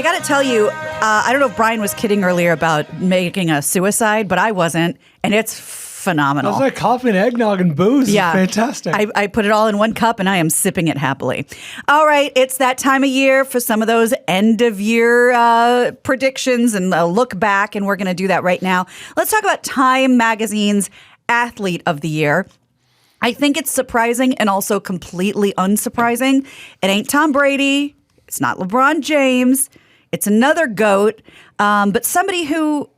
I got to tell you, I don't know if Brian was kidding earlier about making a suicide, but I wasn't, and it's phenomenal. That's like coffee and eggnog and booze. Yeah. It's fantastic. I put it all in one cup, and I am sipping it happily. All right, it's that time of year for some of those end-of-year predictions and a look back, and we're going to do that right now. Let's talk about Time Magazine's Athlete of the Year. I think it's surprising and also completely unsurprising. It ain't Tom Brady. It's not LeBron James. It's another GOAT, but somebody who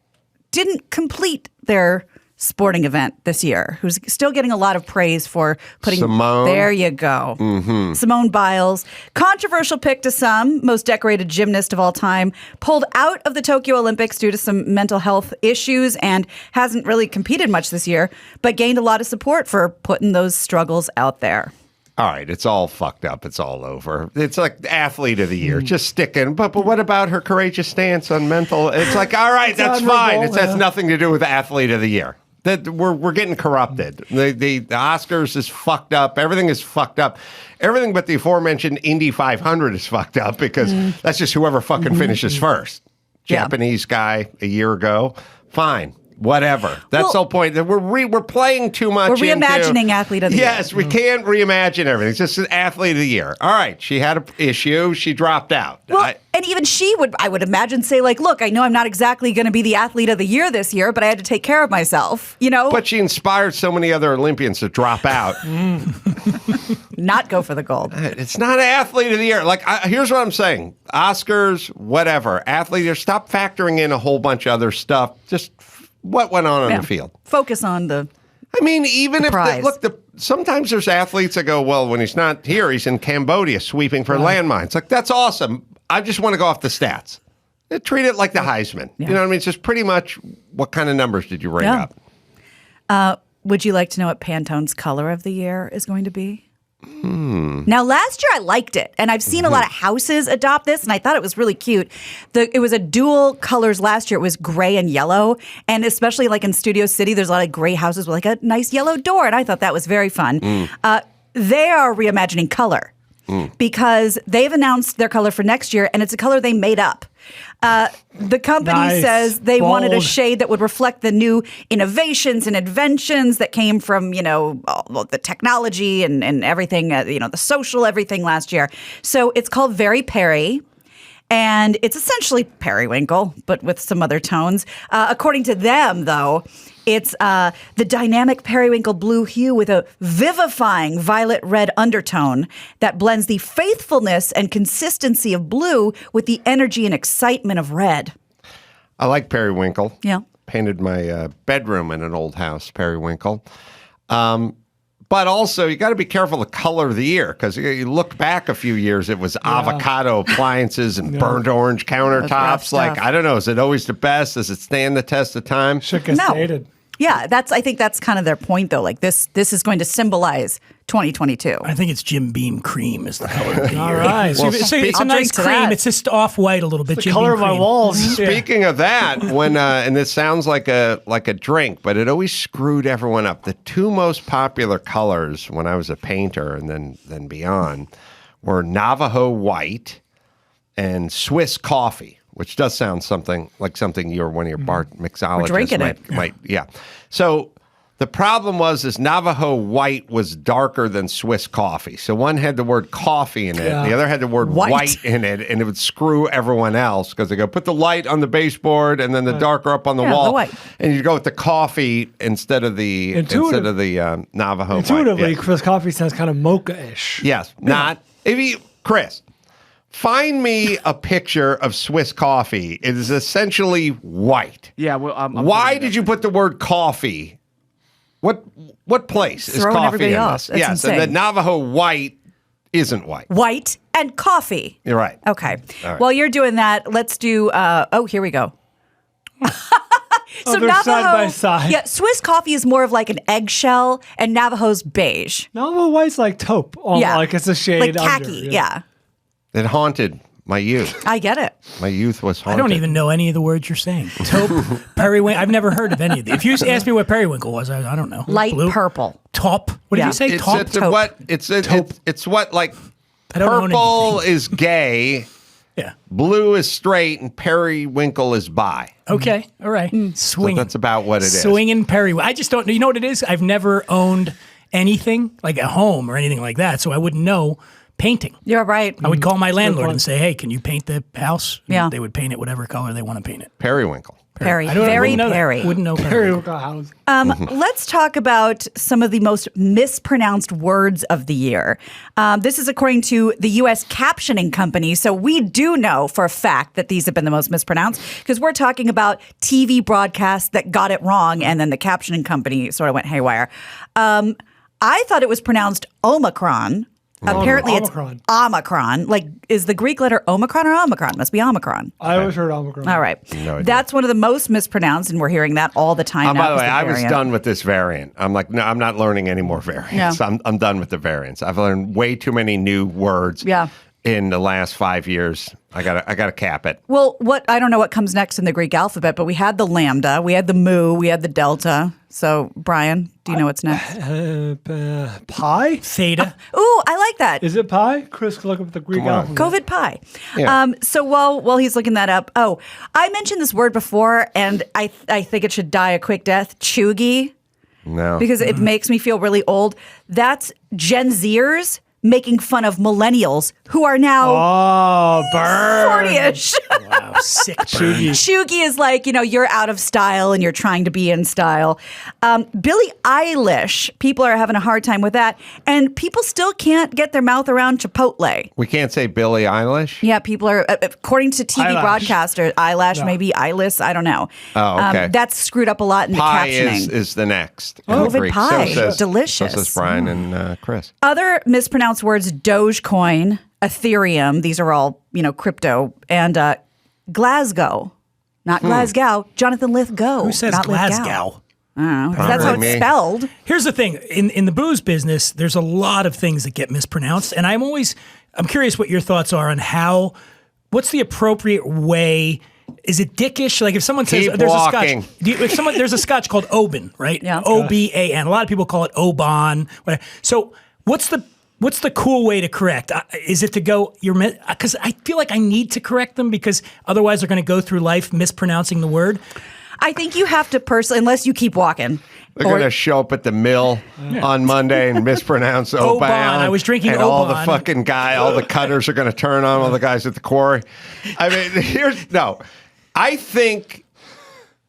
didn't complete their sporting event this year, who's still getting a lot of praise for putting... Simone. There you go. Mm-hmm. Simone Biles. Controversial pick to some, most decorated gymnast of all time, pulled out of the Tokyo Olympics due to some mental health issues and hasn't really competed much this year, but gained a lot of support for putting those struggles out there. All right, it's all fucked up. It's all over. It's like Athlete of the Year, just sticking. But what about her courageous stance on mental? It's like, all right, that's fine. It has nothing to do with Athlete of the Year. That we're getting corrupted. The Oscars is fucked up. Everything is fucked up. Everything but the aforementioned Indy 500 is fucked up because that's just whoever fucking finishes first. Japanese guy a year ago. Fine. Whatever. That's the whole point. We're playing too much. We're reimagining Athlete of the Year. Yes, we can't reimagine everything. It's just an Athlete of the Year. All right, she had an issue. She dropped out. Well, and even she would, I would imagine, say like, look, I know I'm not exactly going to be the Athlete of the Year this year, but I had to take care of myself, you know? But she inspired so many other Olympians to drop out. Not go for the gold. It's not Athlete of the Year. Like, here's what I'm saying. Oscars, whatever. Athlete of the Year, stop factoring in a whole bunch of other stuff. Just what went on the field. Focus on the I mean, even if prize. sometimes there's athletes that go, well, when he's not here, he's in Cambodia sweeping for landmines. Like, that's awesome. I just want to go off the stats. Treat it like the Heisman. Yeah. You know what I mean? It's just pretty much what kind of numbers did you ring up? Would you like to know what Pantone's color of the year is going to be? Now, last year I liked it, and I've seen a lot of houses adopt this, and I thought it was really cute. It was a dual colors last year. It was gray and yellow, and especially like in Studio City, there's a lot of gray houses with like a nice yellow door, and I thought that was very fun. They are reimagining color because they've announced their color for next year, and it's a color they made up. The company says they wanted a shade that would reflect the new innovations and inventions that came from, you know, the technology and everything, you know, the social everything last year. So it's called Very Perry. And it's essentially periwinkle, but with some other tones. According to them, though, it's the dynamic periwinkle blue hue with a vivifying violet-red undertone that blends the faithfulness and consistency of blue with the energy and excitement of red. I like periwinkle. Yeah. Painted my bedroom in an old house, periwinkle. But also, you got to be careful the color of the year, because you look back a few years, it was avocado appliances and burnt orange countertops. Like, I don't know, is it always the best? Does it stand the test of time? Should get dated. Yeah, I think that's kind of their point, though. Like, this is going to symbolize 2022. I think it's Jim Beam cream is the color of the year. All right. Well, it's a nice cream. It's just off-white a little bit. It's the color of my walls. Speaking of that, when and this sounds like a drink, but it always screwed everyone up. The two most popular colors when I was a painter and then beyond were Navajo white and Swiss coffee, which does sound something like something one of your bar mixologists We're drinking might. Yeah. So the problem is Navajo white was darker than Swiss coffee. So one had the word coffee in it, the other had the word white in it, and it would screw everyone else because they go, put the light on the baseboard and then the darker up on the wall. The white. And you go with the coffee instead of the Navajo Intuitively, white. Chris, coffee sounds kind of mocha-ish. Yes. Chris, find me a picture of Swiss coffee. It is essentially white. Yeah. Well, why did you put the word coffee? What place is Throwing coffee everybody in off. this? That's yes, insane. and the Navajo white isn't white. White and coffee. You're right. Okay. All right. While you're doing that, let's do. Here we go. So they're Navajo, side by side. Yeah, Swiss coffee is more of like an eggshell, and Navajo's beige. Navajo white's like taupe. Like it's a shade like khaki. under. Yeah. It haunted my youth. I get it. My youth was I haunted. don't even know any of the words you're saying. Taupe, periwinkle. I've never heard of any of these. If you asked me what periwinkle was, I don't know. Light Blue? purple. Taupe. What did you say? Taupe. It's what like I don't know purple is gay Yeah. Blue is straight and periwinkle is bi. Okay. All right. Swinging. So that's about what it is. Swinging periwinkle. I just don't. You know what it is? I've never owned anything like a home or anything like that, so I wouldn't know painting. You're right. I would call my landlord and say, "Hey, can you paint the house?" Yeah. They would paint it whatever color they want to paint it. Periwinkle. Perry. I don't Very wouldn't know that. Perry. Wouldn't know Perry. Periwinkle house. Let's talk about some of the most mispronounced words of the year. This is according to the U.S. Captioning Company. So we do know for a fact that these have been the most mispronounced because we're talking about TV broadcasts that got it wrong and then the captioning company sort of went haywire. I thought it was pronounced Omicron. Apparently Omicron. It's Omicron. Like, is the Greek letter Omicron or Omicron? Must be Omicron. I always heard Omicron. All right. No idea. That's one of the most mispronounced, and we're hearing that all the time now. By the way, is I was variant. done with this variant. I'm like, no, I'm not learning any more variants. No. I'm done with the variants. I've learned way too many new words in the last 5 years. I gotta cap it. Well, I don't know what comes next in the Greek alphabet, but we had the lambda, we had the mu, we had the delta. So, Brian, do you know what's next? Pi? Theta. Ooh, I like that. Is it pi? Chris can look up the Greek Come on. alphabet. COVID pie. Yeah. So while he's looking that up, I mentioned this word before, and I think it should die a quick death. Chuggy, No. because it makes me feel really old. That's Gen Zers making fun of millennials who are now Oh, burn. 40-ish. Wow, sick burn. Chuggy is like, you're out of style and you're trying to be in style. Billie Eilish, people are having a hard time with that. And people still can't get their mouth around Chipotle. We can't say Billie Eilish? Yeah, people are, according to TV Eyelash. broadcasters, eyelash, maybe eyeless, I don't know. Oh, okay. That's screwed up a lot in Pie the captioning. is the next. COVID Greek. pie. Delicious. So says Brian and Chris. Other mispronounced words, Dogecoin, Ethereum, these are all, crypto, and Glasgow. Not Glasgow, Jonathan Lithgow. Who says not Lithgow. Glasgow? I don't know, 'cause that's how it's me. spelled. Here's the thing. In the booze business, there's a lot of things that get mispronounced. And I'm curious what your thoughts are on what's the appropriate way. Is it dickish? Like if someone says Keep there's walking. a scotch, there's a scotch called Oban, right? Yeah. Oban. A lot of people call it Oban. Whatever. So what's the cool way to correct? Is it to go, because I feel like I need to correct them because otherwise they're going to go through life mispronouncing the word. I think you have to personally, unless you keep walking. They're going to show up at the mill on Monday and mispronounce Oban. I was drinking and all the Oban. fucking all the cutters are going to turn on all the guys at the quarry. I mean, I think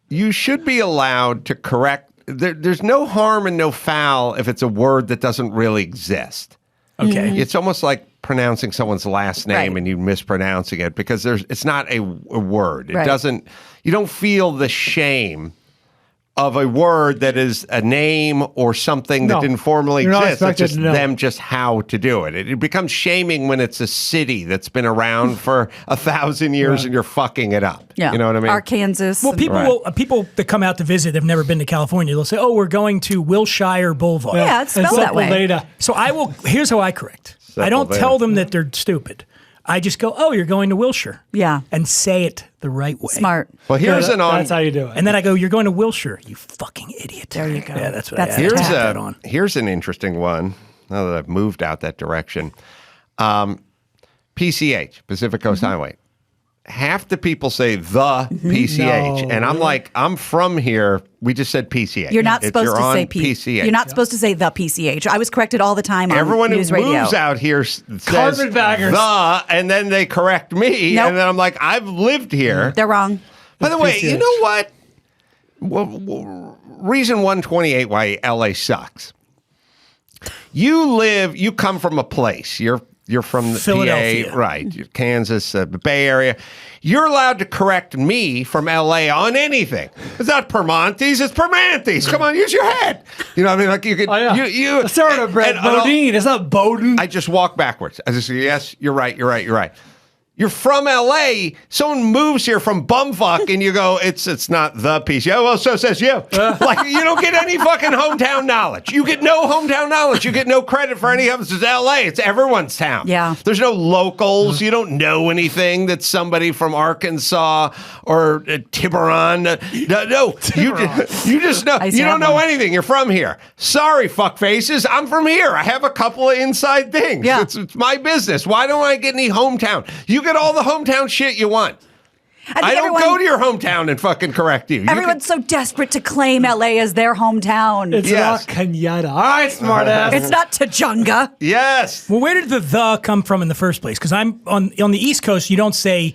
you should be allowed to correct. There's no harm and no foul if it's a word that doesn't really exist. Okay. It's almost like pronouncing someone's last name Right. and you mispronouncing it because it's not a word. It Right. doesn't. You don't feel the shame of a word that is a name or something that No. didn't formally You're not exist. It's expected just to know. them just how to do it. It becomes shaming when it's a city that's been around for 1,000 years Right. and you're fucking it up. Yeah. You know what I mean? Arkansas. Well, people that come out to visit, they've never been to California. They'll say, "Oh, we're going to Wilshire Boulevard." Yeah, it's And spelled that way. Sepulveda. So here's how I correct. I don't Sepulveda. tell them that they're stupid. I just go, "Oh, you're going to Wilshire." Yeah. And say it the right way. Smart. Well, here's Yeah, an on. That's how you do it. And then I go, "You're going to Wilshire, you fucking idiot." There you go. Yeah, that's what That's I the Here's tack. that on. here's an interesting one. Now that I've moved out that direction, PCH, Pacific Coast Highway. Half the people say the PCH, No, and I'm like, I'm from here. We just said PCH. You're not supposed to say PCH. You're not supposed to say the PCH. I was corrected all the time on Everyone who news radio. moves out here says Carpetbaggers. the, and then they correct me, Nope. and then I'm like, I've lived here. They're wrong. By the way, you PCH. know what? Reason 128 why LA sucks. You come from a place. You're from the Philadelphia. PA, right? You're Kansas, the Bay Area. You're allowed to correct me from LA on anything. It's not Permontes, it's Permantes. Come on, use your head. You know what I mean? Like you could. Oh, yeah. You Thoroughbred. and I'll- Bodine. It's not Bowden. I just walk backwards. I just say, yes, you're right. You're from LA. Someone moves here from bumfuck, and you go, it's not the piece. Yeah, well, so says you. Like you don't get any fucking hometown knowledge. You get no hometown knowledge. You get no credit for any of this. It's LA. It's everyone's town. Yeah. There's no locals. You don't know anything that's somebody from Arkansas or Tiburon. No, you just know. I used You to don't have know one. anything. You're from here. Sorry, fuck faces. I'm from here. I have a couple of inside things. Yeah. It's my business. Why don't I get any hometown? You get all the hometown shit you want. I don't go to your hometown and fucking correct you. Everyone's so desperate to claim LA as their hometown. It's not Kenyatta. All right, smartass. It's not Tujunga. Yes. Well, where did the come from in the first place? Because I'm on the East Coast, you don't say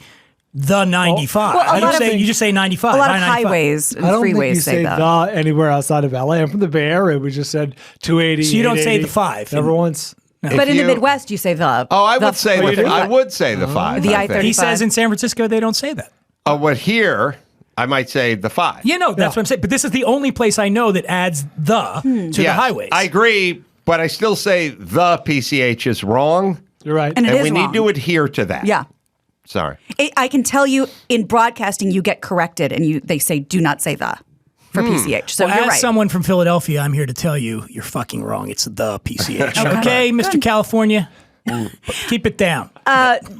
the 95. You just say 95. A lot of I-95. highways and I don't freeways think you say the anywhere outside of LA. I'm from the Bay Area. We just said 280. So you don't say the 5. Never once. No. But in the Midwest, you say the. Oh, I would say the 5. The I-35. He says in San Francisco they don't say that. Oh, but here I might say the 5. Yeah, no, that's what I'm saying. But this is the only place I know that adds the to the highways. I agree, but I still say the PCH is wrong. You're right. And we need to adhere to that. Yeah. Sorry. I can tell you in broadcasting, you get corrected and they say, do not say the for PCH. So you're as right. someone from Philadelphia, I'm here to tell you, you're fucking wrong. It's the PCH. Okay, Mr. California? Keep it down.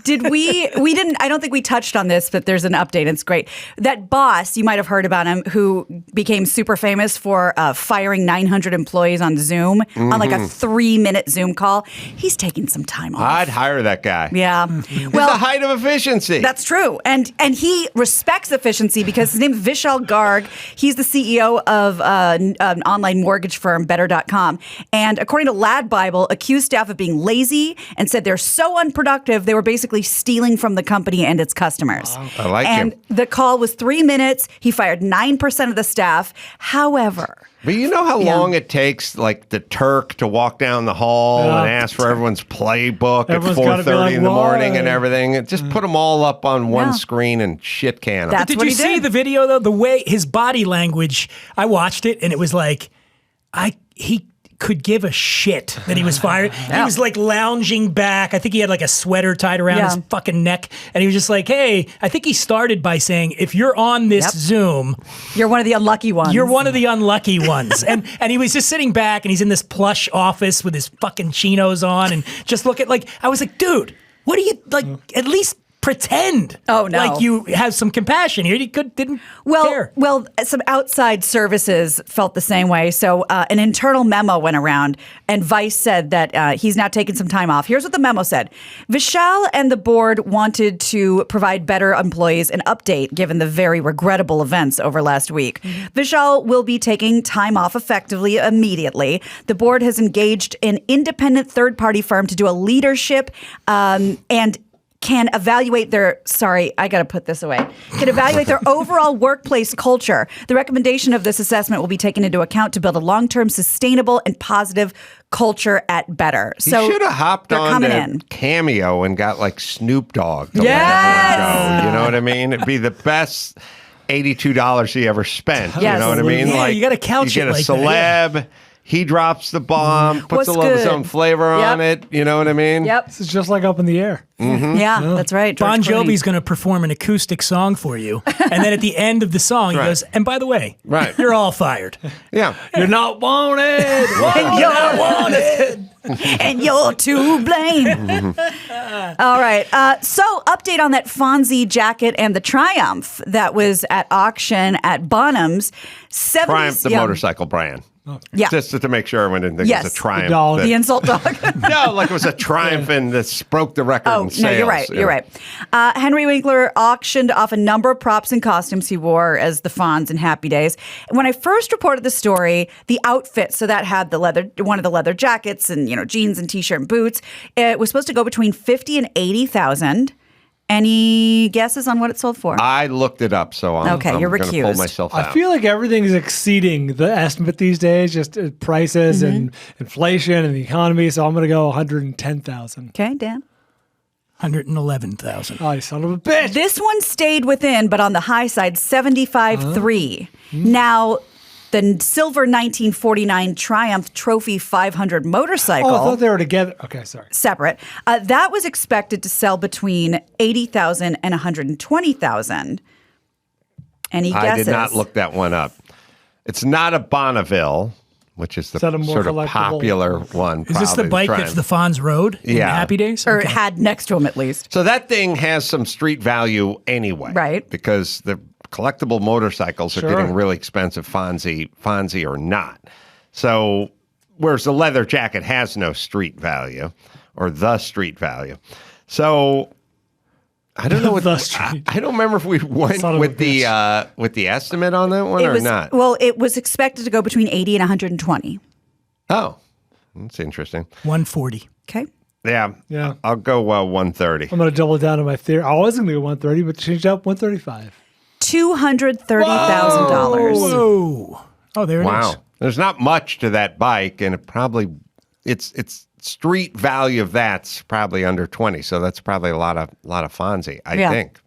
Did we didn't, I don't think we touched on this, but there's an update. It's great. That boss, you might have heard about him, who became super famous for firing 900 employees on Zoom on like a 3-minute Zoom call. He's taking some time off. I'd hire that guy. Yeah. He's the height of efficiency. That's true. And he respects efficiency because his name is Vishal Garg. He's the CEO of an online mortgage firm, Better.com. And according to Lad Bible, accused staff of being lazy and said they're so unproductive, they were basically stealing from the company and its customers. Wow. I like him. And the call was 3 minutes. He fired 9% of the staff. However... But you know how long it takes, like, the Turk to walk down the hall and ask for everyone's playbook at 4:30 in the morning and everything? And just put them all up on one screen and shit can them. Did you see the video, though? The way his body language, I watched it, and it was like, he could give a shit that he was fired. He was like lounging back. I think he had like a sweater tied around his fucking neck. And he was just like, hey, I think he started by saying, if you're on this Zoom, you're one of the unlucky ones. You're one of the unlucky ones. and he was just sitting back and he's in this plush office with his fucking chinos on and just look at I was like, dude, what do you like at least pretend like you have some compassion here. He didn't care. Well, some outside services felt the same way. So an internal memo went around, and Vice said that he's now taking some time off. Here's what the memo said. Vishal and the board wanted to provide better employees an update given the very regrettable events over last week. Vishal will be taking time off effectively immediately. The board has engaged an independent third-party firm to do a leadership and can evaluate their overall workplace culture. The recommendation of this assessment will be taken into account to build a long-term, sustainable, and positive culture at Better. So he should have hopped on to Cameo and got like Snoop Dogg to let everyone go. You know what I mean? It'd be the best $82 he ever spent. Yes. You know what I mean? Yeah, you got to couch you get it like a celeb. That. He drops the bomb, puts a little of his own flavor on it. You know what I mean? Yep. This is just like Up in the Air. Mm-hmm. Yeah, that's right. Bon Jovi's going to perform an acoustic song for you. And then at the end of the song, he goes, and by the way, you're all fired. Yeah. You're not wanted. You're not wanted. And you're to blame. All right. So update on that Fonzie jacket and the Triumph that was at auction at Bonham's. Triumph, the motorcycle brand. Yeah. Just to make sure everyone didn't think it was a Triumph. The insult dog. No, like it was a Triumph and this broke the record in sales. No, you're right. You're right. Henry Winkler auctioned off a number of props and costumes he wore as the Fonz in Happy Days. When I first reported the story, the outfit, so that had one of the leather jackets and jeans and t-shirt and boots, it was supposed to go between $50,000 and $80,000. Any guesses on what it sold for? I looked it up, so I'm you're going to pull recused. myself out. I feel like everything's exceeding the estimate these days, just prices and inflation and the economy. So I'm going to go 110,000. Okay, Dan. 111,000. Oh, you son of a bitch! This one stayed within, but on the high side, 75.3. Now, the silver 1949 Triumph Trophy 500 motorcycle. Oh, I thought they were together. Okay, sorry. Separate. That was expected to sell between 80,000 and 120,000. Any guesses? I did not look that one up. It's not a Bonneville, which is the sort of popular one. Is this the bike that the Fonz rode in Happy Days? Or had next to him at least. So that thing has some street value anyway. Right. Because the collectible motorcycles are getting really expensive, Fonzie or not. So, whereas the leather jacket has no street value or the street value. So, I don't know what The street. I don't remember if we went Son of a with the estimate on that one or not. Well, it was expected to go between 80 and 120. Oh, that's interesting. 140. Okay. Yeah. Yeah. I'll go 130. I'm going to double down on my theory. I was going to go 130, but changed up 135. $230,000. Whoa. Oh, there it is. Wow. There's not much to that bike, and it's street value of that's probably under 20. So that's probably a lot of Fonzie, I think.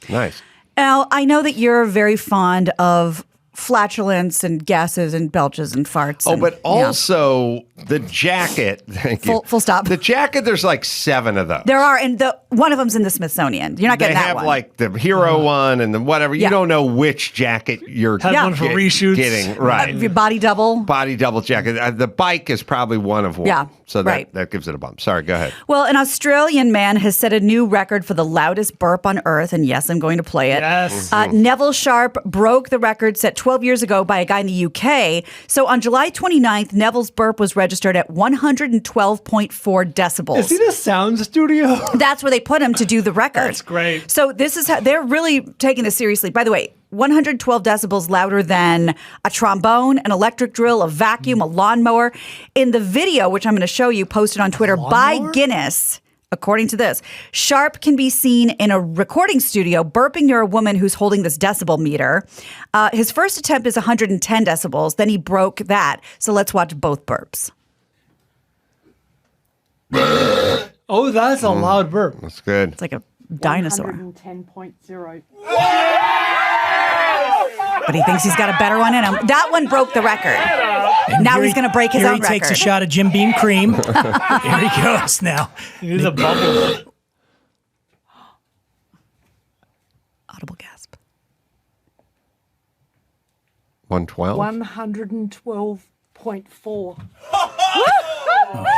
Nice. Now, I know that you're very fond of flatulence and gases and belches and farts. Oh, and, but also the jacket. Thank you. Full stop. The jacket, there's like 7 of those. There are, and one of them's in the Smithsonian. You're not They getting that have one. like the hero one and the whatever. You Yeah. don't know which jacket you're Had one for reshoots. getting. Right. Your body double. Body double jacket. The bike is probably one of one. Yeah, So right. that gives it a bump. Sorry, go ahead. Well, an Australian man has set a new record for the loudest burp on Earth, and yes, I'm going to play it. Yes. Neville Sharp broke the record set 12 years ago by a guy in the UK. So on July 29th, Neville's burp was registered at 112.4 decibels. Is he the sound studio? That's where they put him to do the record. That's great. So this is how they're really taking this seriously. By the way, 112 decibels louder than a trombone, an electric drill, a vacuum, a lawnmower. In the video, which I'm going to show you, posted on Twitter by Guinness, according to this, Sharp can be seen in a recording studio burping near a woman who's holding this decibel meter. His first attempt is 110 decibels. Then he broke that. So let's watch both burps. Oh, that's a loud burp. That's good. It's like a dinosaur. 110.0. But he thinks he's got a better one in him. That one broke the record. Now Here he's going to break his here own he takes a record. shot of Jim Beam cream. Here he goes now. It is a bubble. Audible gasp. 112? 112.4.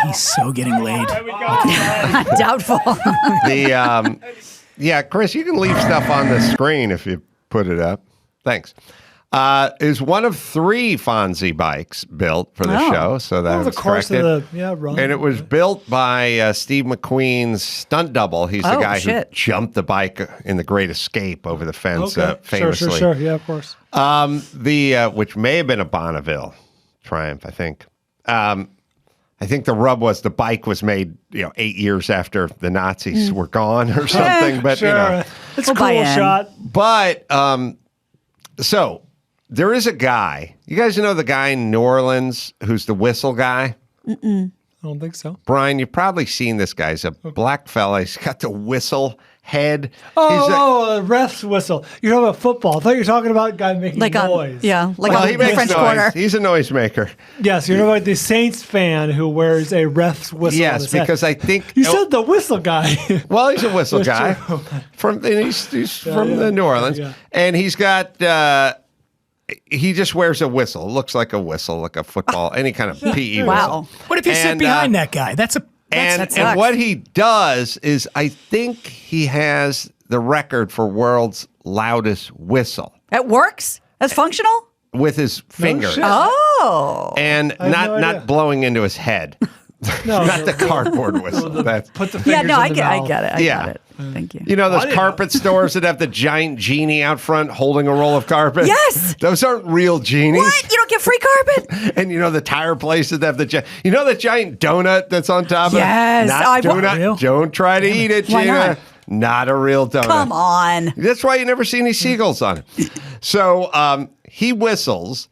He's so getting laid. Doubtful. Yeah, Chris, you can leave stuff on the screen if you put it up. Thanks. Is one of 3 Fonzie bikes built for the show, so that Over was the course corrected. of the run. And it was built by Steve McQueen's stunt double. He's the Oh, guy shit. who jumped the bike in The Great Escape over the fence, Okay. famously. Sure. Yeah, of course. Which may have been a Bonneville Triumph, I think. I think the rub was the bike was made, 8 years after the Nazis were gone or something. But Sure. It's a We'll buy cool in. shot. But so there is a guy. You guys know the guy in New Orleans who's the whistle guy? I don't think so. Brian, you've probably seen this guy. He's a black fella. He's got the whistle head. He's Oh, the ref's whistle. You're talking about football. I thought you were talking about a guy making like noise. on well, on he the makes French noise. Quarter. He's a noisemaker. Yes, you're talking about the Saints fan who wears a ref's whistle. on Yes, his head. because I think You said the whistle guy. well, he's a whistle That's guy true. he's from the New Orleans, Yeah. and he's got. He just wears a whistle. It looks like a whistle, like a football, any kind of PE Wow. whistle. What if you sit And, behind that guy? That And sucks. what he does is, I think he has the record for world's loudest whistle It works? That's functional? with his fingers, shit. Oh. and I had no idea. not blowing into his head, No, not the cardboard whistle. That's, put the fingers Yeah, no, in I the get mouth. it. I Yeah. got it. Thank you. you know I those didn't carpet stores that have the giant genie out front holding a roll of carpet? Yes. Those aren't real genies. What? You don't get free carpet? And you know the tire places that have the the giant donut that's on top Yes. of it? I want- Not Real? Don't try to eat it, Why Gina. not? Not a real donut. Come on. That's why you never see any seagulls on it. So he whistles,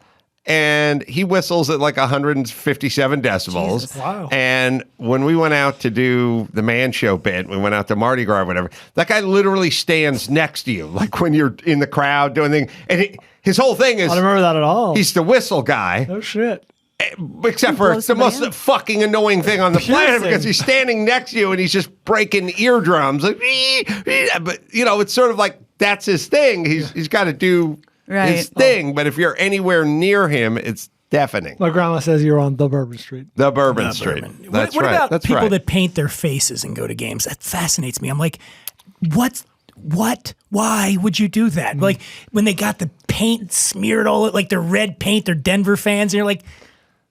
and he whistles at like 157 decibels. Jesus. Wow. And when we went out to do the man show bit, we went out to Mardi Gras or whatever, that guy literally stands next to you, like when you're in the crowd doing things. And his whole thing is I don't remember that at all. he's the whistle guy. Oh, shit. Except for it's the blows most somebody out? fucking annoying thing on the planet Piercing. because he's standing next to you and he's just breaking eardrums. Like, but it's sort of like that's his thing. He's got to do his Right. thing. But if you're anywhere near him, it's deafening. My grandma says you're on the Bourbon Street. The Bourbon Street. That's what right. about That's people right. that paint their faces and go to games? That fascinates me. I'm like, what? Why would you do that? Like when they got the paint smeared like the red paint, they're Denver fans, and you're like,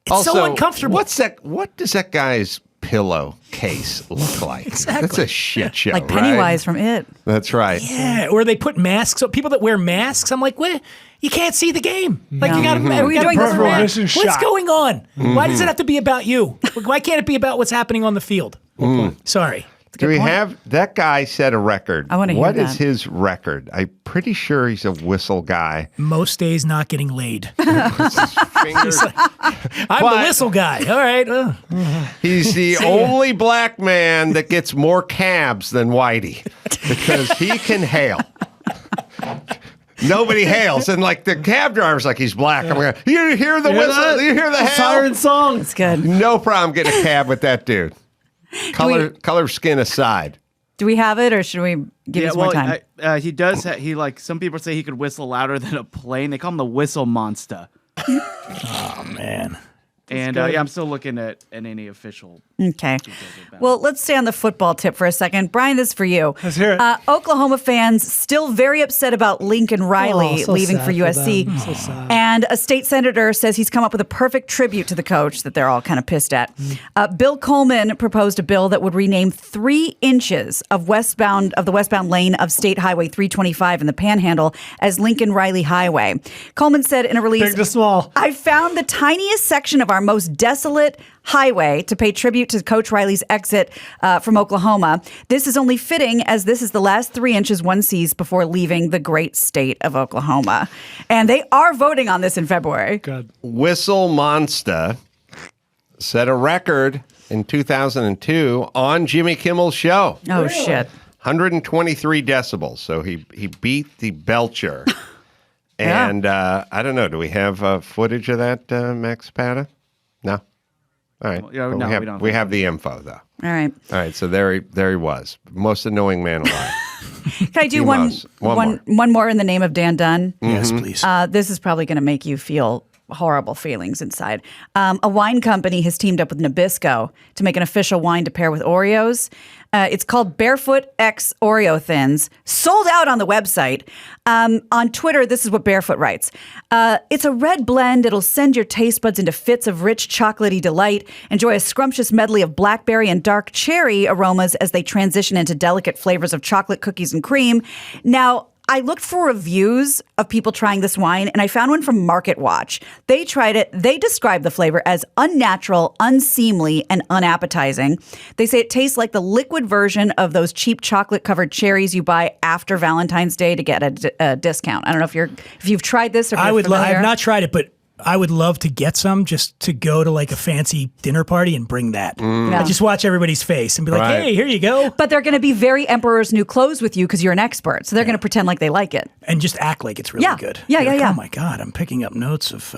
it's so uncomfortable. What does that guy's pillowcase look like? Exactly. That's a shit show, Like Pennywise right? from It. That's right. Yeah, or they put masks. So people that wear masks, I'm like, what? You can't see the game. Like you got to. Are we doing this Peripheral wrong? vision What's shot. going on? Why does it have to be about you? Why can't it be about what's happening on the field? Sorry. Do we have that guy set a record? I wanna hear What is that. his record? I'm pretty sure he's a whistle guy. Most days not getting laid. Fingers. I'm the whistle guy. All right. He's the only black man that gets more cabs than Whitey because he can hail. Nobody hails, and like the cab driver's like, he's black. I'm going, you hear the whistle? that? You hear the hail? Siren song. It's good. No problem getting a cab with that dude. Color of skin aside. Do we have it, or should we give you some more time? He does. He like some people say he could whistle louder than a plane. They call him the whistle monster. Oh man. And yeah, I'm still looking at any official. Okay. Well, let's stay on the football tip for a second. Brian, this is for you. Let's hear it. Oklahoma fans still very upset about Lincoln Riley so leaving sad for for USC. them. So sad. And a state senator says he's come up with a perfect tribute to the coach that they're all kind of pissed at. Bill Coleman proposed a bill that would rename 3 inches of the westbound lane of State Highway 325 in the Panhandle as Lincoln Riley Highway. Coleman said in a release, Big to small. I found the tiniest section of our most desolate highway to pay tribute to Coach Riley's exit from Oklahoma. This is only fitting as this is the last 3 inches one sees before leaving the great state of Oklahoma. And they are voting on this in February. Good. Whistle Monster set a record in 2002 on Jimmy Kimmel's show. Oh, shit. 123 decibels. So he beat the Belcher. Yeah. And I don't know. Do we have footage of that, Max Pata? No. All right. Well, yeah, But no, we have, we don't. we have the info though. All right. All right. So there he was, most annoying man alive. Can I do Emos. one more in the name of Dan Dunn? Yes, please. This is probably going to make you feel horrible feelings inside. A wine company has teamed up with Nabisco to make an official wine to pair with Oreos. It's called Barefoot X Oreo Thins. Sold out on the website. On Twitter, this is what Barefoot writes. It's a red blend. It'll send your taste buds into fits of rich chocolatey delight. Enjoy a scrumptious medley of blackberry and dark cherry aromas as they transition into delicate flavors of chocolate, cookies, and cream. Now, I looked for reviews of people trying this wine, and I found one from Market Watch. They tried it. They described the flavor as unnatural, unseemly, and unappetizing. They say it tastes like the liquid version of those cheap chocolate-covered cherries you buy after Valentine's Day to get a discount. I don't know if you've tried this or if I you're would love. familiar. I've not tried it, but I would love to get some just to go to like a fancy dinner party and bring that. Yeah. I just watch everybody's face and be like, Right. hey, here you go. But they're going to be very Emperor's New Clothes with you because you're an expert. So they're going to pretend like they like it. And just act like it's really Yeah. good. Yeah, You're yeah, like, yeah. Oh my God, I'm picking up notes of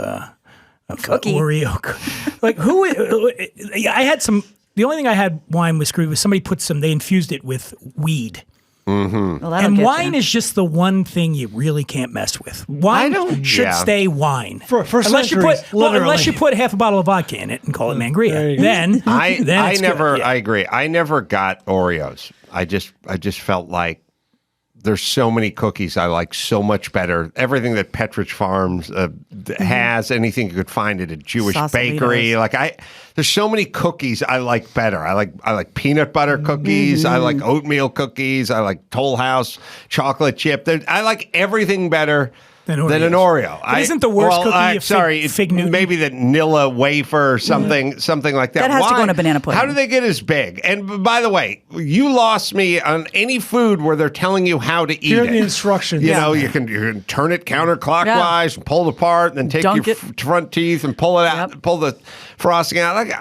Cookie. Oreo. Like who, I had some, the only thing I had wine with screwed was somebody they infused it with weed. Well, that'll And get wine you. is just the one thing you really can't mess with. Wine should yeah. stay wine. For unless you centuries, put unless literally. you put half a bottle of vodka in it and call it There mangria. you go. Then then I it's never. good. Yeah. I agree. I never got Oreos. I just felt like there's so many cookies I like so much better. Everything that Petridge Farms has, anything you could find at a Jewish bakery. Sausalitos. There's so many cookies I like better. I like peanut butter cookies. I like oatmeal cookies. I like Toll House chocolate chip. I like everything better than an Oreo. But isn't the worst cookie a Fig Newton? Maybe the Nilla wafer or something like that. That has to go Why? in a banana pudding. How do they get as big? And by the way, you lost me on any food where they're telling you how to eat Here are it. the instructions. You know, you can turn it counterclockwise and pull it apart, and then take Dunk your it. front teeth and pull it out, Yep. pull the frosting out. Like,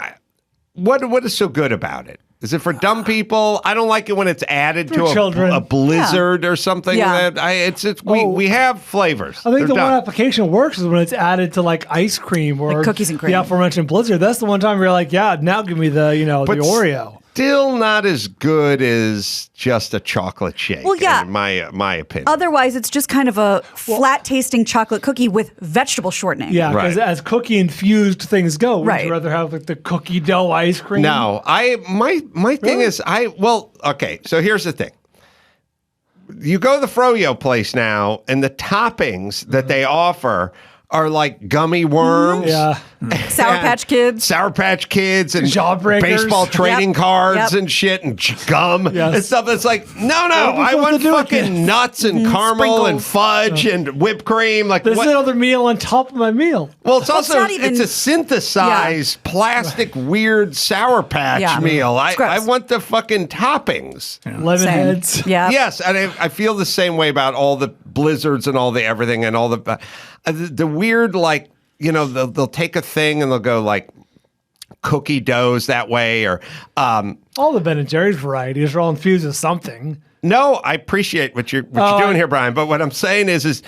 what is so good about it? Is it for dumb people? I don't like it when it's added For to children. a blizzard or something. Yeah. That we have flavors. I think They're the done. one application works is when it's added to like ice cream or Like cookies and cream. The aforementioned Blizzard. That's the one time you're like, yeah, now give me the But the Oreo. Still not as good as just a chocolate shake. Well, yeah. in my opinion. Otherwise, it's just kind of a flat-tasting chocolate cookie with vegetable shortening. Yeah, because Right. as cookie infused things go, would Right. you rather have like the cookie dough ice cream? No, my thing is okay. So here's the thing. You go to the Froyo place now, and the toppings that they offer are like gummy worms. Yeah. Sour Patch Kids. Sour Patch Kids and Jawbreakers. baseball trading Yep. cards Yep. and shit and gum Yes. and stuff. It's like, no, What are we I supposed want to do with fucking this? nuts and caramel and Sprinkles. fudge and whipped cream. Like This is what? another meal on top of my meal. Well, it's also not even- it's a synthesized plastic weird Sour Patch Yeah. meal. I It's gross. want the fucking toppings. Lemon Same. heads. Yeah. Yes, and I feel the same way about all the blizzards and all the everything and all the weird, like, you know, they'll take a thing and they'll go like cookie doughs that way or All the Ben and Jerry's varieties are all infused with something. no, I appreciate what you're doing here, Brian, but what I'm saying is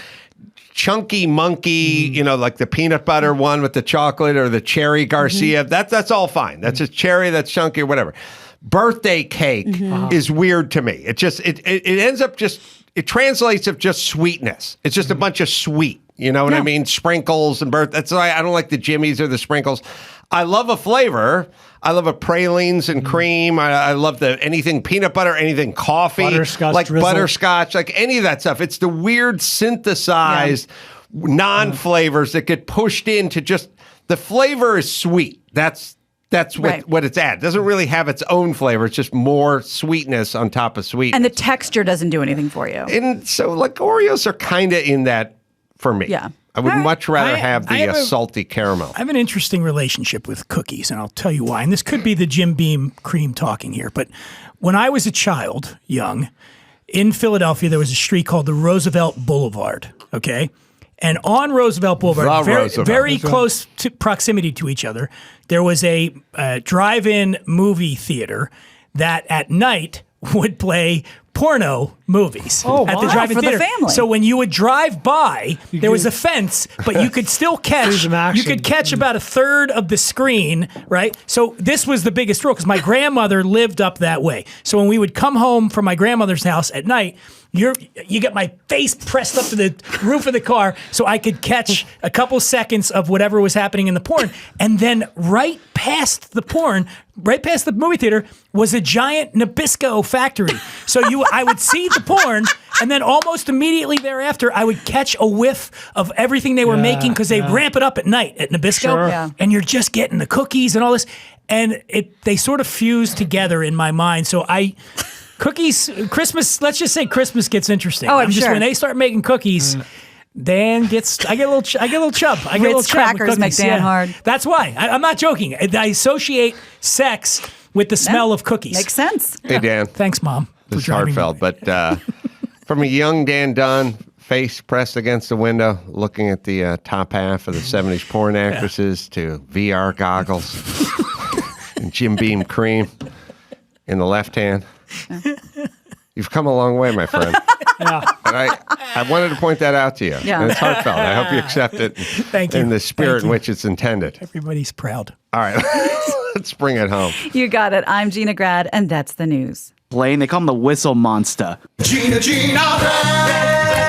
chunky monkey, you know, like the peanut butter one with the chocolate or the cherry Garcia. That's all fine. That's just cherry, that's chunky or whatever. Birthday cake is weird to me. It just it ends up just it translates of just sweetness. It's just a bunch of sweet. You know what I mean? Sprinkles and that's why I don't like the Jimmies or the sprinkles. I love a flavor. I love a pralines and cream. I love anything peanut butter, anything coffee, Butterscotch like drizzle. butterscotch, like any of that stuff. It's the weird synthesized non-flavors that get pushed into just the flavor is sweet. That's what it's at. It doesn't really have its own flavor. It's just more sweetness on top of sweetness. And the texture doesn't do anything for you. And so, like, Oreos are kind of in that for me. Yeah. I would much rather I have the have a- salty caramel. I have an interesting relationship with cookies, and I'll tell you why. And this could be the Jim Beam cream talking here, but when I was a child, young, in Philadelphia, there was a street called the Roosevelt Boulevard, okay? And on Roosevelt Boulevard, Roosevelt. very close to proximity to each other, there was a drive-in movie theater that at night would play porno movies Oh, at the wow. drive-in For the theater. family. So when you would drive by, there was a fence, but you could still catch. some action. You could catch about a third of the screen, right? So this was the biggest rule because my grandmother lived up that way. So when we would come home from my grandmother's house at night, you get my face pressed up to the roof of the car so I could catch a couple seconds of whatever was happening in the porn. And then right past the porn, right past the movie theater, was a giant Nabisco factory. So I would see the porn, and then almost immediately thereafter, I would catch a whiff of everything they were making because they ramp it up at night at Nabisco. Sure. Yeah. And you're just getting the cookies and all this. And they sort of fuse together in my mind. So cookies, Christmas, let's just say Christmas gets interesting. Oh, I'm just sure. when they start making cookies, Dan gets. I get a little chub. I get a little chub with Ritz crackers make cookies. Dan hard. That's why. I'm not joking. I associate sex with the smell of cookies. Makes sense. Hey, Dan. Thanks, Mom. This is driving me. heartfelt, but from a young Dan Dunn, face pressed against the window, looking at the top half of the 70s porn actresses to VR goggles and Jim Beam cream in the left hand. You've come a long way, my friend. Yeah. And I wanted to point that out to you. Yeah. And it's heartfelt. I hope you accept it Thank you. in the spirit Thank in you. which it's intended. Everybody's proud. All right, let's bring it home. You got it. I'm Gina Grad, and that's the news. Blaine, they call him the whistle monster.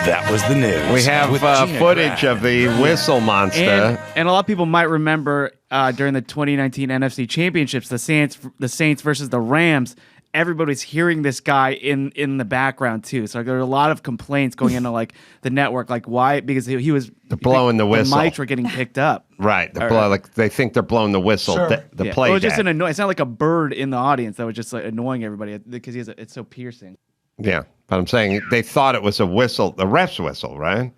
That was the news. We have with Gina footage Grad. of the whistle monster. And a lot of people might remember during the 2019 NFC Championships, the Saints versus the Rams. Everybody's hearing this guy in the background too. So there are a lot of complaints going into like the network, like why? Because he was blowing the whistle. The mics were getting picked up. Right, like they think they're blowing the whistle. Sure. The Yeah. play. It was just dead. it's not like a bird in the audience that was just like annoying everybody because it's so piercing. Yeah, but I'm saying they thought it was a whistle, the ref's whistle, right?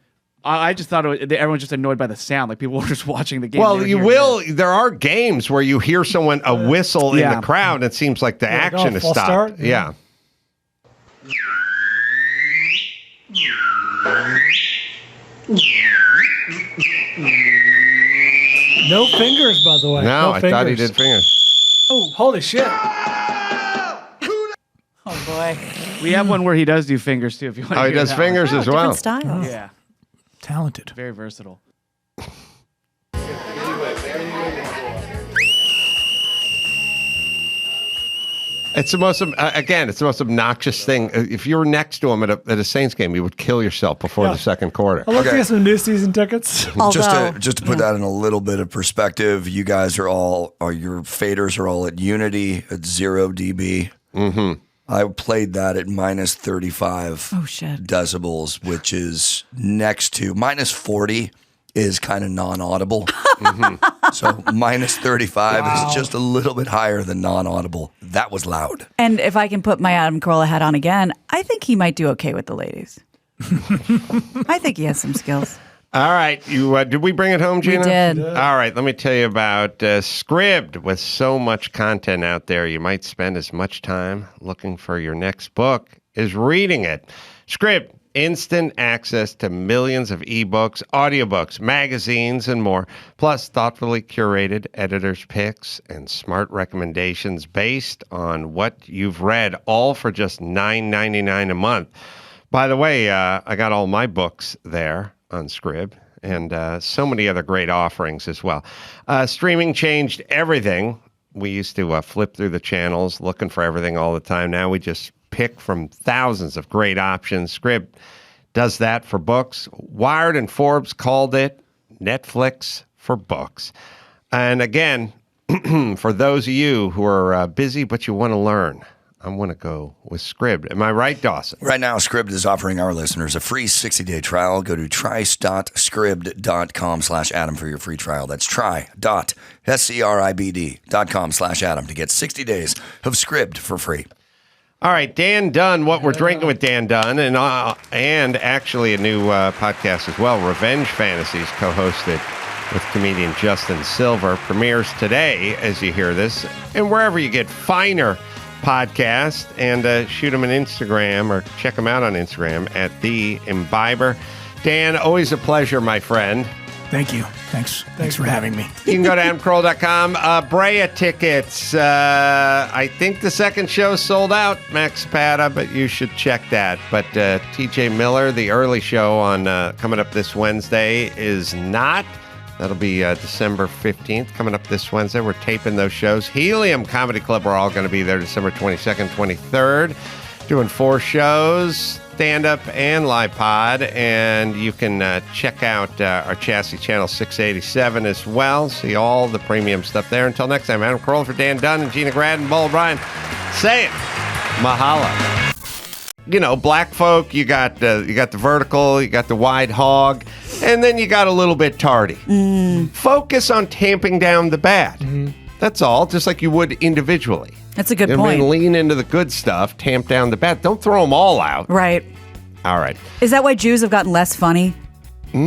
I just thought everyone's just annoyed by the sound. Like people were just watching the game. Well, They were you hearing will. it. There are games where you hear someone a whistle in Yeah. the crowd. And it seems like the like, action oh, is full stopped. start? Yeah. No fingers, by the way. No, I thought he fingers. did fingers. Oh, holy shit. Oh, boy. We have one where he does do fingers too. If you want. Oh, he does fingers as well. Different styles. Yeah, Talented. very versatile. It's the most, it's the most obnoxious thing. If you were next to him at a Saints game, you would kill yourself before the second quarter. I'll look to get some new season tickets. Although, Just to put that in a little bit of perspective, you guys your faders are all at Unity at 0 dB. Mm-hmm. I played that at minus 35 Oh, shit. decibels, which is next to minus 40 is kind of non-audible. So minus 35 is just a little bit higher than non-audible. That was loud. And if I can put my Adam Carolla hat on again, I think he might do okay with the ladies. I think he has some skills. All right. Did we bring it home, Gina? We did. All right. Let me tell you about Scribd. With so much content out there, you might spend as much time looking for your next book as reading it. Scribd. Instant access to millions of ebooks, audiobooks, magazines, and more, plus thoughtfully curated editors' picks and smart recommendations based on what you've read, all for just $9.99 a month. By the way, I got all my books there on Scribd, and so many other great offerings as well. Streaming changed everything. We used to flip through the channels looking for everything all the time. Now we just pick from thousands of great options. Scribd does that for books. Wired and Forbes called it Netflix for books. And again, for those of you who are busy but you want to learn, I'm going to go with Scribd. Am I right, Dawson? Right now, Scribd is offering our listeners a free 60-day trial. Go to try.scribd.com/Adam for your free trial. That's try.scribd.com/Adam to get 60 days of Scribd for free. All right, Dan Dunn, What We're Drinking with Dan Dunn, and actually a new podcast as well, Revenge Fantasies, co-hosted with comedian Justin Silver, premieres today as you hear this, and wherever you get finer podcasts, and shoot them an Instagram or check them out on Instagram at The Imbiber. Dan, always a pleasure, my friend. Thank you. Thanks for having me. You can go to adamcarolla.com. Brea tickets. I think the second show's sold out, Max Pata, but you should check that. But TJ Miller, the early show on coming up this Wednesday, is not. That'll be December 15th, coming up this Wednesday. We're taping those shows. Helium Comedy Club, we're all going to be there December 22nd, 23rd, doing 4 shows. Stand-up and live pod, and you can check out our Chassis Channel 687 as well. See all the premium stuff there. Until next time, Adam Carolla for Dan Dunn and Gina Grad and Bull O'Brien. Say it. Mahalo. You know, black folk, you got the vertical, you got the wide hog, and then you got a little bit tardy. Focus on tamping down the bad. That's all, just like you would individually. That's a good I point. mean, lean into the good stuff, tamp down the bad. Don't throw them all out. Right. All right. Is that why Jews have gotten less funny? They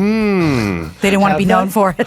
didn't want to be known for it.